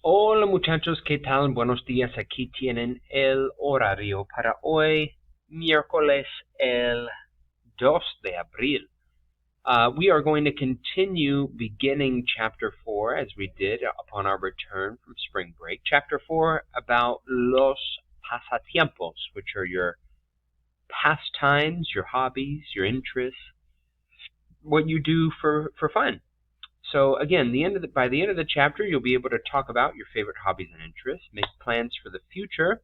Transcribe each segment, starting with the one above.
Hola muchachos, ¿qué tal? Buenos días. Aquí tienen el horario para hoy, miércoles el 2 de abril. We are going to continue beginning Chapter 4 as we did upon our return from spring break. Chapter 4 about los pasatiempos, which are your pastimes, your hobbies, your interests, what you do for fun. So again, by the end of the chapter, you'll be able to talk about your favorite hobbies and interests, make plans for the future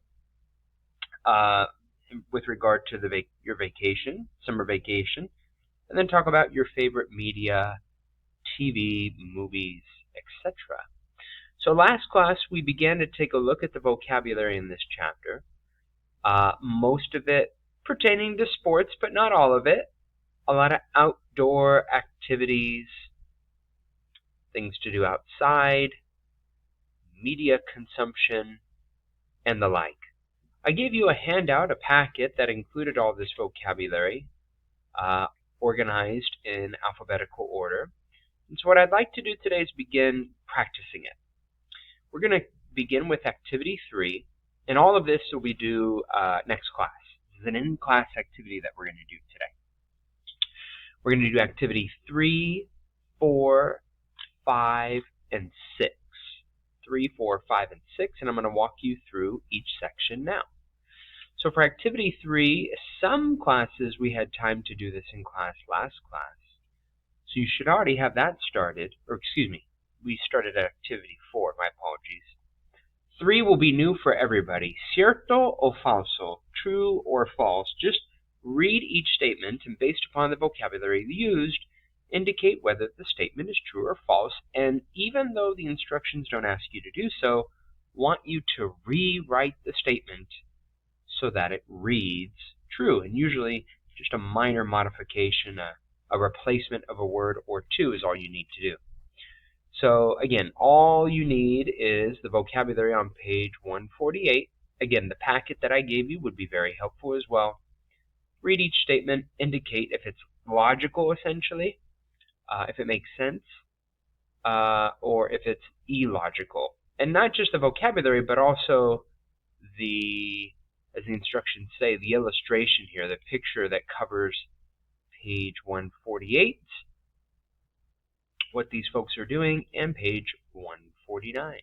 with regard to your vacation, summer vacation, and then talk about your favorite media, TV, movies, etc. So last class, we began to take a look at the vocabulary in this chapter, most of it pertaining to sports, but not all of it. A lot of outdoor activities, things to do outside, media consumption, and the like. I gave you a handout, a packet that included all this vocabulary, organized in alphabetical order. And so what I'd like to do today is begin practicing it. We're going to begin with activity 3, and all of this will be due next class. This is an in-class activity that we're going to do today. We're going to do activity 3, 4, 5, and 6. 3, 4, 5, and 6, and I'm going to walk you through each section now. So for activity 3, some classes we had time to do this in class last class. So you should already have that started, or excuse me, we started at activity 4, my apologies. 3 will be new for everybody. Cierto o falso, true or false. Just read each statement and based upon the vocabulary used, indicate whether the statement is true or false, and even though the instructions don't ask you to do so, want you to rewrite the statement so that it reads true. And usually just a minor modification, a replacement of a word or two is all you need to do. So again, all you need is the vocabulary on page 148. Again, the packet that I gave you would be very helpful as well. Read each statement, indicate if it's logical essentially, if it makes sense, or if it's illogical. And not just the vocabulary, but also as the instructions say, the illustration here, the picture that covers page 148, what these folks are doing, and page 149.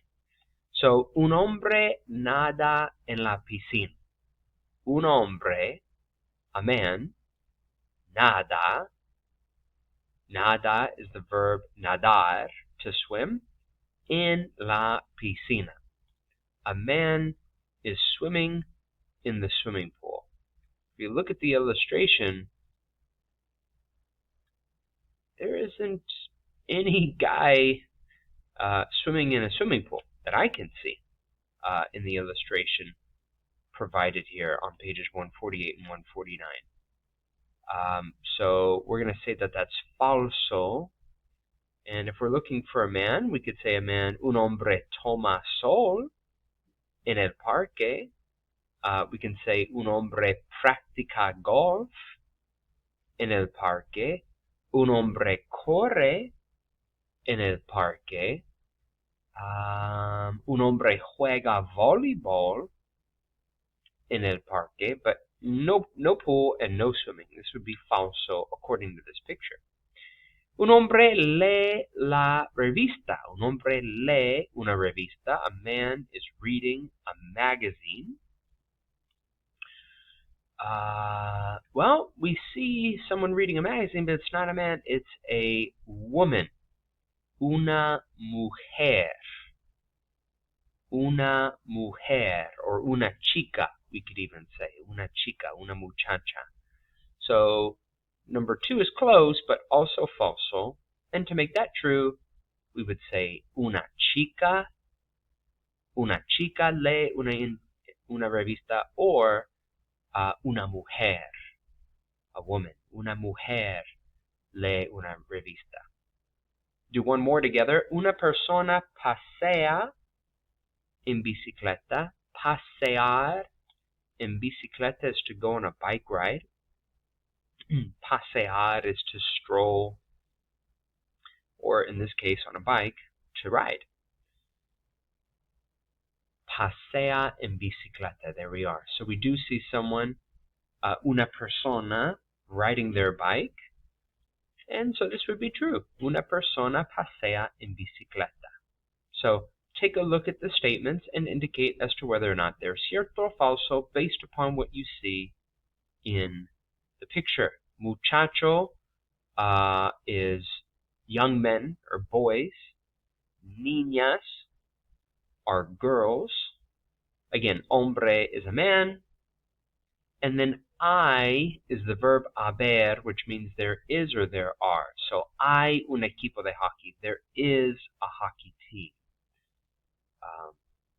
So, un hombre nada en la piscina. Un hombre, a man, nada. Nada is the verb nadar, to swim, in la piscina. A man is swimming in the swimming pool. If you look at the illustration, there isn't any guy swimming in a swimming pool that I can see in the illustration provided here on pages 148 and 149. So we're going to say that that's falso. And if we're looking for a man, we could say a man, un hombre toma sol en el parque. We can say un hombre practica golf en el parque. Un hombre corre en el parque. Un hombre juega voleibol en el parque, but no pool and no swimming. This would be falso according to this picture. Un hombre lee la revista. Un hombre lee una revista. A man is reading a magazine. Well, we see someone reading a magazine, but it's not a man, it's a woman. Una mujer. Una mujer, or una chica, we could even say. Una chica, una muchacha. So, number 2 is close, but also falso. And to make that true, we would say una chica lee una revista, or una mujer, a woman. Una mujer lee una revista. Do one more together. Una persona pasea en bicicleta. Pasear en bicicleta is to go on a bike ride. Pasear is to stroll, or in this case on a bike, to ride. pasea en bicicleta. There we are. So we do see someone, una persona, riding their bike. And so this would be true. Una persona pasea en bicicleta. So take a look at the statements and indicate as to whether or not they're cierto or falso based upon what you see in the picture. Muchacho is young men or boys. Niñas are girls. Again, hombre is a man. And then hay is the verb haber, which means there is or there are. So hay un equipo de hockey. There is a hockey team.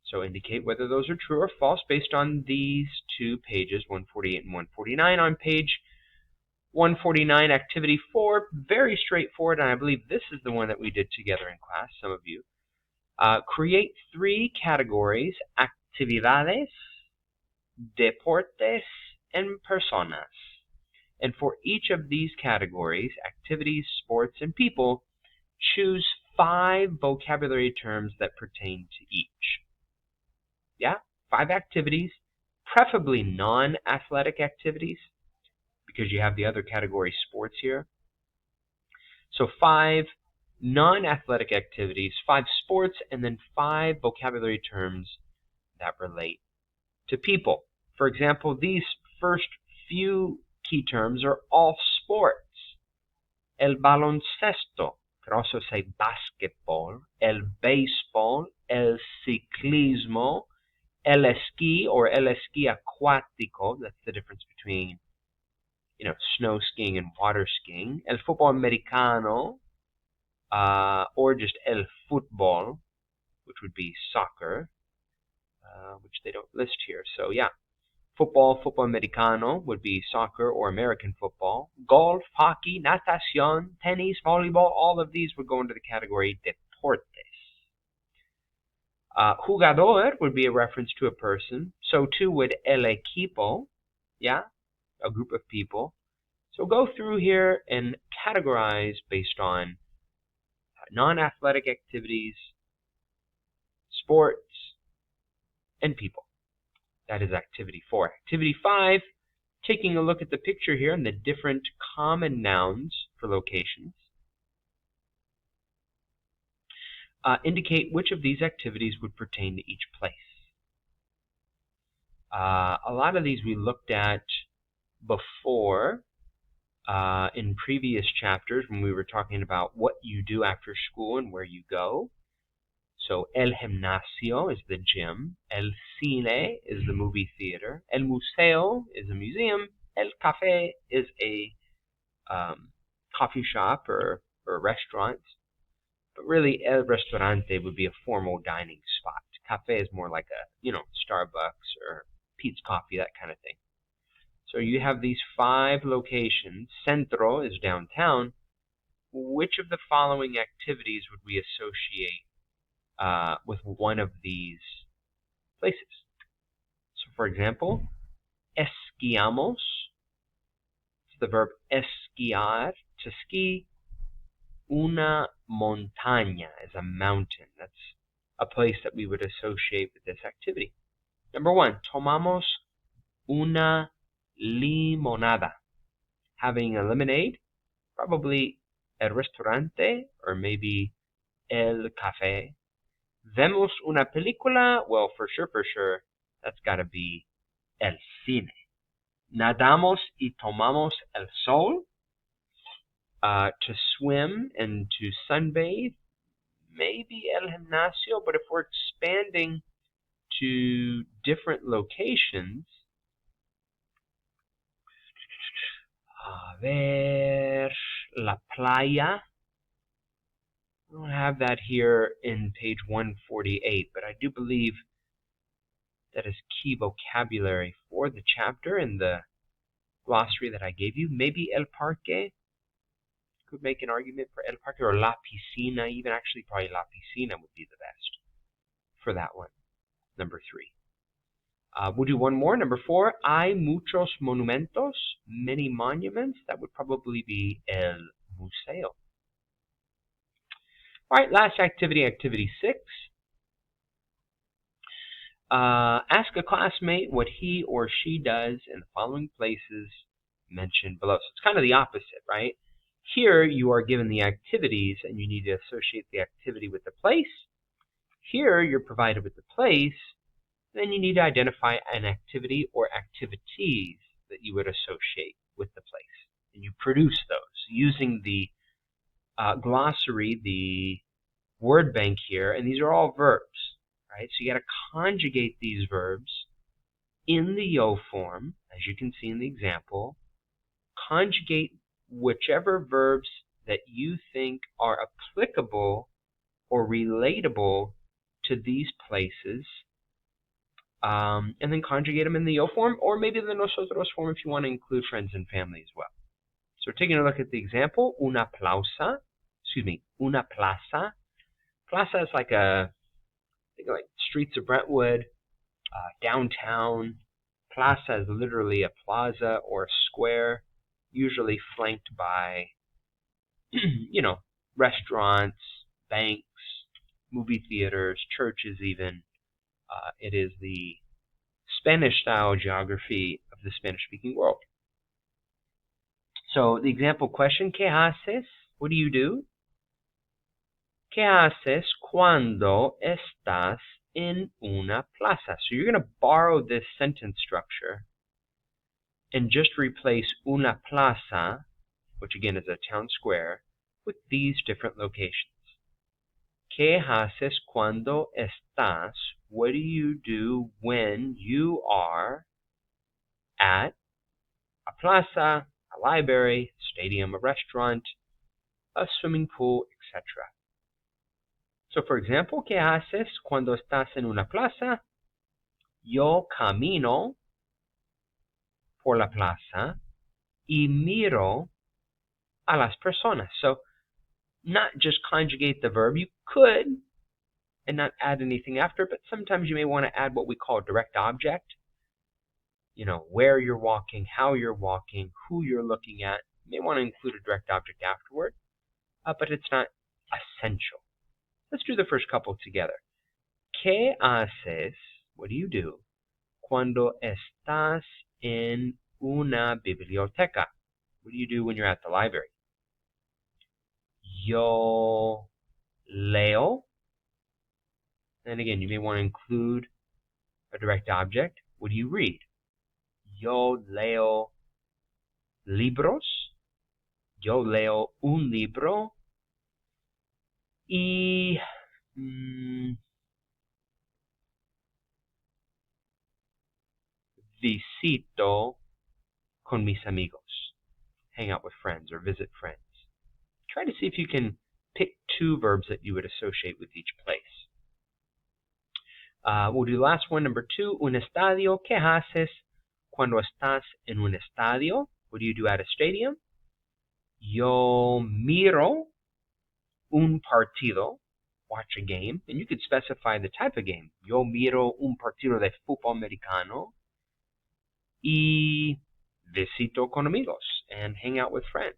So indicate whether those are true or false based on these two pages, 148 and 149. On page 149, activity 4, very straightforward, and I believe this is the one that we did together in class, some of you. Create 3 categories: actividades, deportes, and personas. And for each of these categories, activities, sports, and people, choose 5 vocabulary terms that pertain to each. Yeah, 5 activities, preferably non-athletic activities, because you have the other category, sports, here. So 5 non-athletic activities, 5 sports, and then 5 vocabulary terms that relate to people. For example, these first few key terms are all sports. El baloncesto, could also say basketball, el béisbol, el ciclismo, el esquí or el esquí acuático, that's the difference between, snow skiing and water skiing, el fútbol americano, or just el fútbol, which would be soccer, which they don't list here. So yeah, football americano would be soccer or American football. Golf, hockey, natación, tennis, volleyball, all of these would go into the category deportes. Jugador would be a reference to a person. So too would el equipo, yeah, a group of people. So go through here and categorize based on non-athletic activities, sports, and people. That is activity 4. Activity 5, taking a look at the picture here and the different common nouns for locations. Indicate which of these activities would pertain to each place. A lot of these we looked at before in previous chapters when we were talking about what you do after school and where you go. So el gimnasio is the gym, el cine is the movie theater, el museo is a museum, el café is a coffee shop or restaurant. But really, el restaurante would be a formal dining spot. Café is more like a, Starbucks or Pete's Coffee, that kind of thing. So you have these 5 locations. Centro is downtown. Which of the following activities would we associate with one of these places? So for example, esquiamos. It's the verb esquiar, to ski. Una montaña is a mountain. That's a place that we would associate with this activity. Number 1, tomamos una limonada. Having a lemonade, probably el restaurante or maybe el café. Vemos una película, well, for sure, that's got to be el cine. Nadamos y tomamos el sol. To swim and to sunbathe, maybe el gimnasio, but if we're expanding to different locations, a ver, la playa. I don't have that here in page 148, but I do believe that is key vocabulary for the chapter in the glossary that I gave you. Maybe el parque. Could make an argument for el parque or la piscina, even. Actually, probably la piscina would be the best for that one. Number 3. We'll do one more. Number 4, hay muchos monumentos, many monuments. That would probably be el museo. All right, last activity, activity 6. Ask a classmate what he or she does in the following places mentioned below. So it's kind of the opposite, right? Here you are given the activities and you need to associate the activity with the place. Here you're provided with the place, then you need to identify an activity or activities that you would associate with the place. And you produce those using the glossary, the word bank here, and these are all verbs, right? So you got to conjugate these verbs in the yo form, as you can see in the example. Conjugate whichever verbs that you think are applicable or relatable to these places, and then conjugate them in the yo form, or maybe the nosotros form if you want to include friends and family as well. So we're taking a look at the example, una plaza. Plaza is like streets of Brentwood, downtown. Plaza is literally a plaza or a square, usually flanked by, restaurants, banks, movie theaters, churches even. It is the Spanish-style geography of the Spanish-speaking world. So the example question, ¿qué haces? What do you do? ¿Qué haces cuando estás en una plaza? So you're going to borrow this sentence structure and just replace una plaza, which again is a town square, with these different locations. ¿Qué haces cuando estás? What do you do when you are at a plaza, a library, stadium, a restaurant, a swimming pool, etc.? So, for example, ¿qué haces cuando estás en una plaza? Yo camino por la plaza y miro a las personas. So, not just conjugate the verb. You could and not add anything after, but sometimes you may want to add what we call a direct object. Where you're walking, how you're walking, who you're looking at. You may want to include a direct object afterward, but it's not essential. Let's do the first couple together. ¿Qué haces? What do you do? Cuando estás en una biblioteca. What do you do when you're at the library? Yo leo. And again, you may want to include a direct object. What do you read? Yo leo libros. Yo leo un libro. Y visito con mis amigos. Hang out with friends or visit friends. Try to see if you can pick two verbs that you would associate with each place. We'll do the last one, number 2, un estadio. ¿Qué haces cuando estás en un estadio? What do you do at a stadium? Yo miro un partido, watch a game, and you could specify the type of game. Yo miro un partido de fútbol americano y visito con amigos, and hang out with friends.